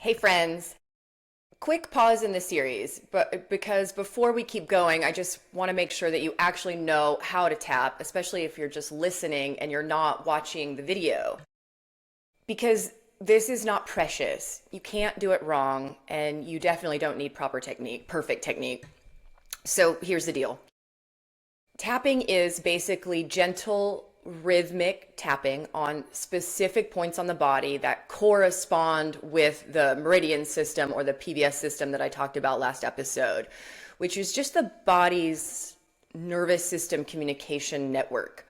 Hey friends, quick pause in the series, but because before we keep going, I just want to make sure that you actually know how to tap, especially if you're just listening and you're not watching the video. Because this is not precious. You can't do it wrong, and you definitely don't need proper technique, perfect technique. So here's the deal. Tapping is basically gentle, rhythmic tapping on specific points on the body that correspond with the meridian system or the PVS system that I talked about last episode, which is just the body's nervous system communication network.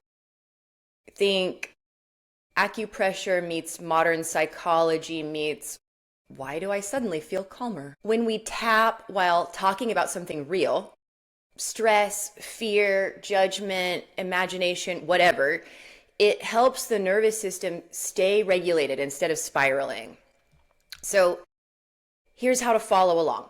Think acupressure meets modern psychology meets why do I suddenly feel calmer? When we tap while talking about something real, stress, fear, judgment, imagination, whatever, it helps the nervous system stay regulated instead of spiraling. So here's how to follow along.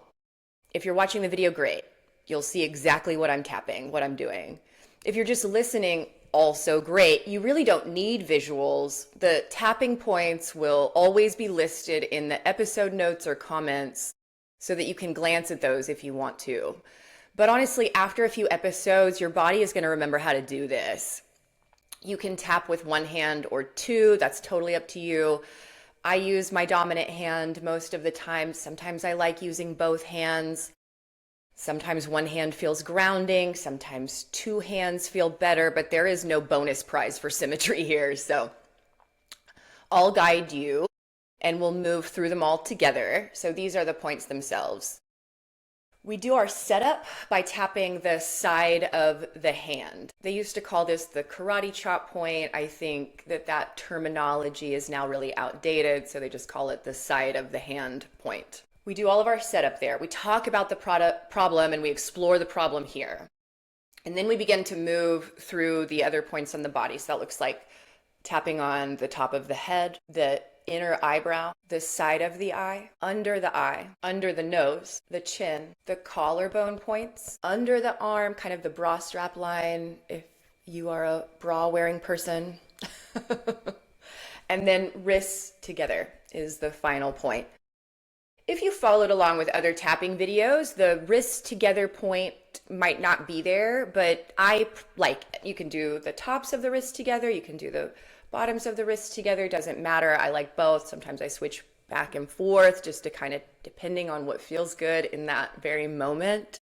If you're watching the video, great. You'll see exactly what I'm tapping, what I'm doing. If you're just listening, also great. You really don't need visuals. The tapping points will always be listed in the episode notes or comments so that you can glance at those if you want to. But honestly, after a few episodes, your body is going to remember how to do this. You can tap with one hand or two. That's totally up to you. I use my dominant hand most of the time. Sometimes I like using both hands. Sometimes one hand feels grounding. Sometimes two hands feel better, but there is no bonus prize for symmetry here. So I'll guide you and we'll move through them all together. So these are the points themselves. We do our setup by tapping the side of the hand. They used to call this the karate chop point. I think that terminology is now really outdated, so they just call it the side of the hand point. We do all of our setup there. We talk about the problem and we explore the problem here. And then we begin to move through the other points on the body. So that looks like tapping on the top of the head, the inner eyebrow, the side of the eye, under the nose, the chin, the collarbone points, under the arm, kind of the bra strap line if you are a bra wearing person. And then wrists together is the final point. If you followed along with other tapping videos, the wrists together point might not be there, but you can do the tops of the wrists together, you can do the bottoms of the wrists together, doesn't matter. I like both. Sometimes I switch back and forth just to kind of depending on what feels good in that very moment.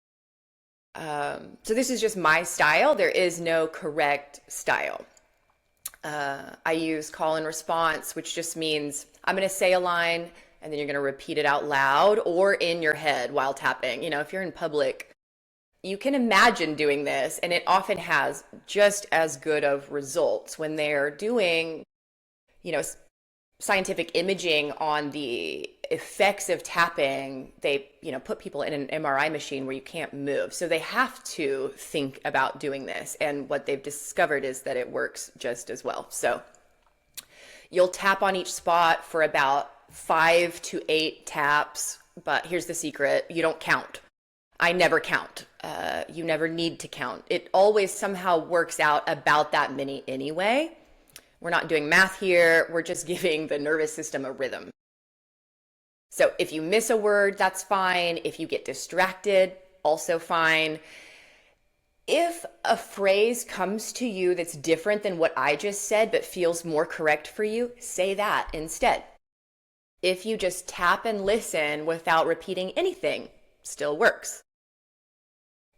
So this is just my style. There is no correct style. I use call and response, which just means I'm going to say a line and then you're going to repeat it out loud or in your head while tapping. You know, if you're in public, you can imagine doing this, and it often has just as good of results when they're doing, scientific imaging on the effects of tapping. They, put people in an MRI machine where you can't move. So they have to think about doing this. And what they've discovered is that it works just as well. So you'll tap on each spot for about 5 to 8 taps. But here's the secret. You don't count. I never count. You never need to count. It always somehow works out about that many anyway. We're not doing math here. We're just giving the nervous system a rhythm. So if you miss a word, that's fine. If you get distracted, also fine. If a phrase comes to you that's different than what I just said, but feels more correct for you, say that instead. If you just tap and listen without repeating anything, still works.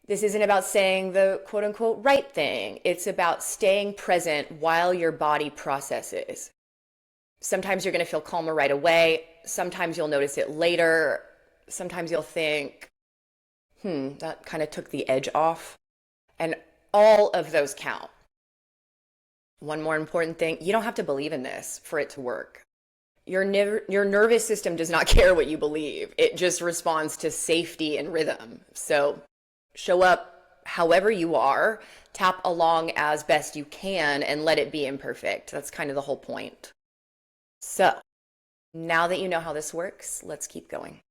This isn't about saying the quote unquote right thing. It's about staying present while your body processes. Sometimes you're going to feel calmer right away. Sometimes you'll notice it later. Sometimes you'll think, that kind of took the edge off. And all of those count. One more important thing, you don't have to believe in this for it to work. Your nervous system does not care what you believe. It just responds to safety and rhythm. So show up however you are, tap along as best you can, and let it be imperfect. That's kind of the whole point. So now that you know how this works, let's keep going.